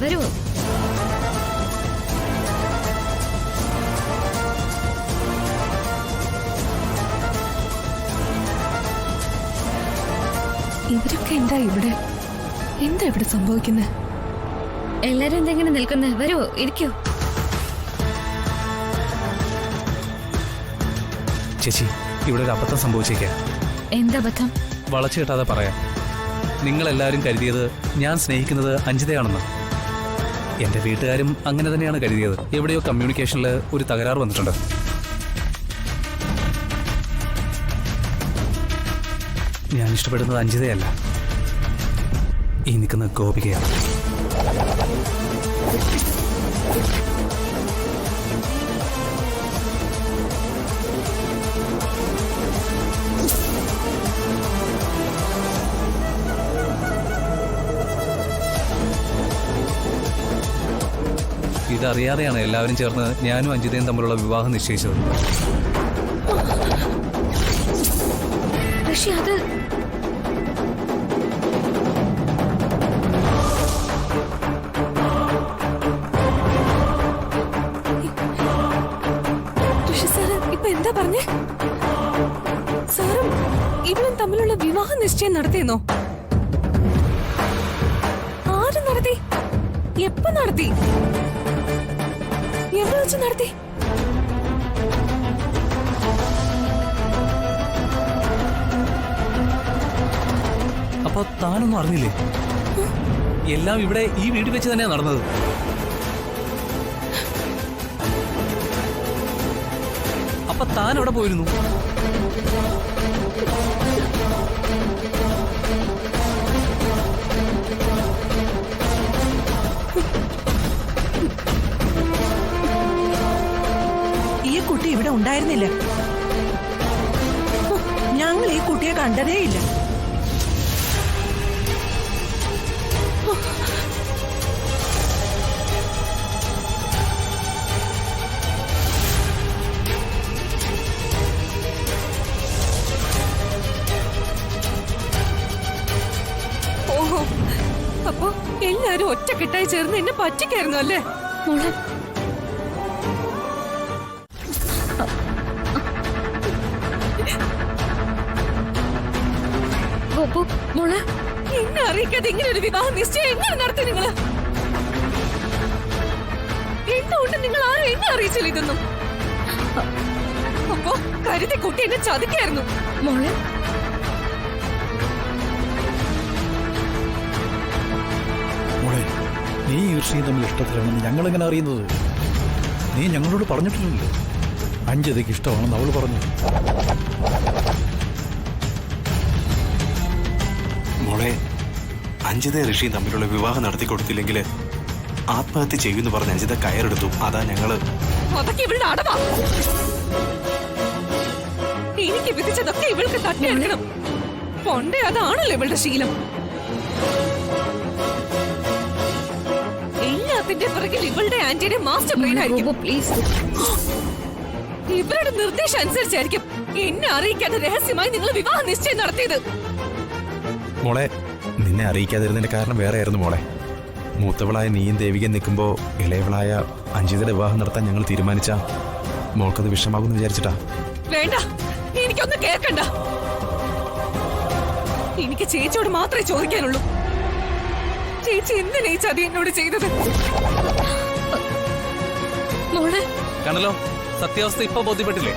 വരൂ. ഇവരൊക്കെ എന്താ ഇവിടെ സംഭവിക്കുന്നത്? എല്ലാരും എന്തെങ്ങനെ നിൽക്കുന്നത്? വരൂ, ഇരിക്കൂ. ചേച്ചി, ഇവിടെ ഒരു അബദ്ധം സംഭവിച്ചേക്കാം. എന്താ അബദ്ധം? വളച്ചു കെട്ടാതെ പറയാം. നിങ്ങളെല്ലാവരും കരുതിയത് ഞാൻ സ്നേഹിക്കുന്നത് അഞ്ജിതയാണെന്ന്. എന്റെ വീട്ടുകാരും അങ്ങനെ തന്നെയാണ് കരുതിയത്. എവിടെയോ കമ്മ്യൂണിക്കേഷനിൽ ഒരു തകരാറ് വന്നിട്ടുണ്ട്. ഞാൻ ഇഷ്ടപ്പെടുന്നത് അഞ്ജിതയല്ല, ഈ നിൽക്കുന്ന ഗോപികയാണ്. ഇതറിയാതെയാണ് എല്ലാവരും ചേർന്ന് ഞാനും അഞ്ജിതയും തമ്മിലുള്ള വിവാഹം നിശ്ചയിച്ചത്. പക്ഷെ അത് ഇപ്പൊ എന്താ പറഞ്ഞേ? സാറും ഇവരും തമ്മിലുള്ള വിവാഹ നിശ്ചയം നടത്തിയെന്നോ? ആര് നടത്തി? എപ്പോ നടത്തി? എവിടെ വെച്ച് നടത്തി? അപ്പൊ താനൊന്നും അറിഞ്ഞില്ലേ? എല്ലാം ഇവിടെ ഈ വീട്ടിൽ വെച്ച് തന്നെയാ നടന്നത്. അപ്പൊ താൻ എവിടെ പോയിരുന്നു? ഈ കുട്ടി ഇവിടെ ഉണ്ടായിരുന്നില്ല. ഞങ്ങൾ ഈ കുട്ടിയെ കണ്ടതേയില്ല. ഓഹോ, അപ്പൊ എല്ലാരും ഒറ്റക്കെട്ടായി ചേർന്ന് എന്നെ പറ്റിക്കായിരുന്നു അല്ലേ? മോളെ, ഗോപു, മോളെ, എന്നെ അറിയിക്കാതെ ഇങ്ങനെ ഒരു വിവാഹ നിശ്ചയം എങ്ങനെ നടത്തി നിങ്ങള്? എന്തുകൊണ്ട് നിങ്ങൾ ആരും എന്നെ അറിയിച്ചില്ല ഇതൊന്നും? അപ്പൊ കരുതി കുട്ടി എന്നെ ചതിക്കായിരുന്നു. മോളെ, മോളെ, നീ ഈർഷ്യയും തമ്മിൽ ഇഷ്ടത്തിലാണെന്ന് ഞങ്ങളെങ്ങനെ അറിയുന്നത്? നീ ഞങ്ങളോട് പറഞ്ഞിട്ടില്ലല്ലോ. അഞ്ജിതയ്ക്ക് ഇഷ്ടമാണെന്ന് അവള് പറഞ്ഞു. മോളെ, അഞ്ജിത ഋഷിയും തമ്മിലുള്ള വിവാഹം നടത്തി കൊടുത്തില്ലെങ്കിൽ ആത്മഹത്യ ചെയ്യുമെന്ന് പറഞ്ഞ് അഞ്ജിത കയറെടുത്തു. അതാ ഞങ്ങള്. അതൊക്കെ ഇവളുടെ അടവാ. എനിക്ക് വിധിച്ചതൊക്കെ ഇവൾക്ക് തട്ടിയെടുക്കണം. പൊണ്ടേ അതാണല്ലോ ഇവളുടെ ശീലം. എല്ലാത്തിന്റെ പിറകിൽ ഇവളുടെ ആന്റിയുടെ മാസ്റ്റർ ബ്രെയിൻ ആയിരിക്കും. പ്ലീസ്. ഇവരുടെ നിർദ്ദേശം അനുസരിച്ചായിരിക്കും എന്നെ അറിയിക്കാതെ രഹസ്യമായി നിങ്ങൾ വിവാഹ നിശ്ചയം നടത്തിയത്. മോളെ, നിന്നെ അറിയിക്കാതിരുന്നതിന്റെ കാരണം വേറെ ആയിരുന്നു മോളെ. മൂത്തവളായ നീയും ദേവികൻ നിൽക്കുമ്പോൾ ഇളയവളായ അഞ്ജിതയുടെ വിവാഹം നടത്താൻ ഞങ്ങൾ തീരുമാനിച്ച മോൾക്കത് വിഷമാകുമെന്ന് വിചാരിച്ചിട്ടാ. വേണ്ട, എനിക്കൊന്നും കേൾക്കണ്ട. എനിക്ക് ചേച്ചിയോട് മാത്രമേ ചോദിക്കാനുള്ളൂ. ചേച്ചി എന്തിനാ ഈ ചതി എന്നോട് ചെയ്തത്? മോളെ, കണ്ടല്ലോ, സത്യാവസ്ഥ ഇപ്പൊ ബോധ്യപ്പെട്ടില്ലേ?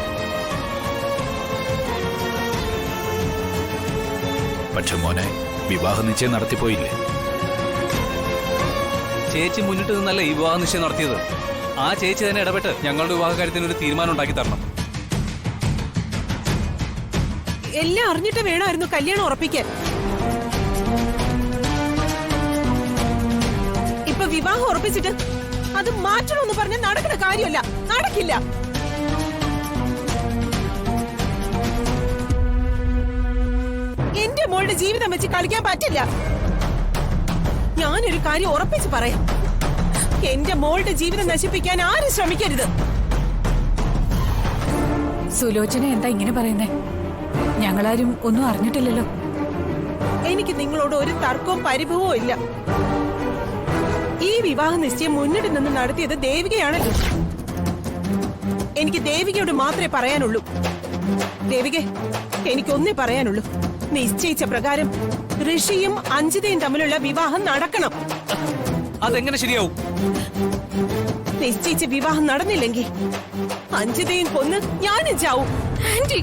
പക്ഷെ മോനെ, വിവാഹ നിശ്ചയം നടത്തിപ്പോയില്ലേ? ചേച്ചി മുന്നിട്ട് നിന്നല്ല ഈ വിവാഹ നിശ്ചയം നടത്തിയത്. ആ ചേച്ചി തന്നെ ഇടപെട്ട് ഞങ്ങളുടെ വിവാഹ കാര്യത്തിന് ഒരു തീരുമാനം ഉണ്ടാക്കി തരണം. എല്ലാം അറിഞ്ഞിട്ട് വേണമായിരുന്നു കല്യാണം ഉറപ്പിക്കാൻ. ഇപ്പൊ വിവാഹം ഉറപ്പിച്ചിട്ട് അത് മാറ്റണമെന്ന് പറഞ്ഞാൽ നടക്കുന്ന കാര്യമല്ല, നടക്കില്ല. എന്റെ മോളുടെ ജീവിതം വെച്ച് കളിക്കാൻ പറ്റില്ല. ഞാനൊരു കാര്യം ഉറപ്പിച്ച് പറയാം, എന്റെ മോളുടെ ജീവിതം നശിപ്പിക്കാൻ ആരും ശ്രമിക്കരുത്. സുലോചന എന്താ ഇങ്ങനെ പറയുന്നേ? ഞങ്ങളാരും ഒന്നും അറിഞ്ഞിട്ടില്ലല്ലോ. എനിക്ക് നിങ്ങളോട് ഒരു തർക്കവും പരിഭവവും ഇല്ല. ഈ വിവാഹ നിശ്ചയം മുന്നിട്ട് നിന്ന് നടത്തിയത് ദേവികയാണല്ലോ. എനിക്ക് ദേവികയോട് മാത്രമേ പറയാനുള്ളൂ. ദേവികെ, എനിക്കൊന്നേ പറയാനുള്ളൂ. നിശ്ചയിച്ച പ്രകാരം ഋഷിയും അഞ്ജിതയും തമ്മിലുള്ള വിവാഹം നടക്കണം. അതെങ്ങനെ ശരിയാവും? നിശ്ചയിച്ച വിവാഹം നടന്നില്ലെങ്കിൽ അഞ്ജിതയും കൊന്ന് ഞാനും ചാവും. ആന്റി,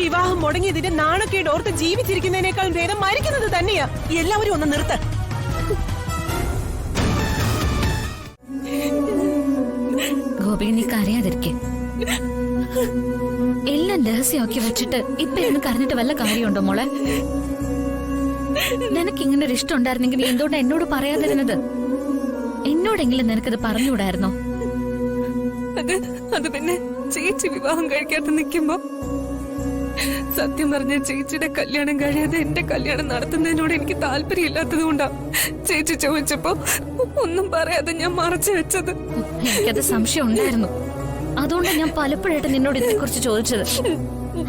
വിവാഹം മുടങ്ങിയതിന്റെ നാണക്കേട് ഓർത്ത് ജീവിച്ചിരിക്കുന്നതിനേക്കാൾ ഭേദം മരിക്കുന്നത് തന്നെയാ. എല്ലാവരും ഒന്ന് നിർത്ത. ഗോപി, നീ കരയാതിരിക്കെ. എല്ലാം രഹസ്യമാക്കി വെച്ചിട്ട് ഇപ്പൊ ഇരുന്ന് കരഞ്ഞിട്ട് വല്ല കാര്യമുണ്ടോ മോളെ? നിനക്ക് ഇങ്ങനെ ഒരു ഇഷ്ടം ഉണ്ടായിരുന്നെങ്കിൽ നീ എന്തുകൊണ്ട് എന്നോട് പറയാതിരുന്നത്? എന്നോടെങ്കിലും നിനക്കത് പറഞ്ഞുകൂടായിരുന്നോ? അത് പിന്നെ ചേച്ചി വിവാഹം കഴിക്കാത്ത നിൽക്കുമ്പോ സത്യം പറഞ്ഞ ചേച്ചിയുടെ കല്യാണം കഴിയാതെ എന്റെ കല്യാണം നടത്തുന്നതിനോട് എനിക്ക് താല്പര്യമില്ലാത്തത് കൊണ്ടാ ചേച്ചി ചോദിച്ചപ്പോ ഒന്നും പറയാതെ ഞാൻ മറച്ചു വെച്ചത്. എനിക്കത് സംശയം ഉണ്ടായിരുന്നു. അതുകൊണ്ടാണ് ഞാൻ പലപ്പോഴായിട്ട് നിന്നോട് ഇതിനെ കുറിച്ച് ചോദിച്ചത്.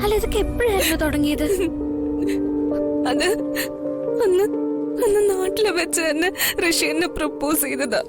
അല്ല, ഇതൊക്കെ എപ്പോഴായിരുന്നു തുടങ്ങിയത്? അത് അന്ന് നാട്ടിലെ വെച്ച് തന്നെ ഋഷി എന്നെ പ്രപ്പോസ് ചെയ്തതാ.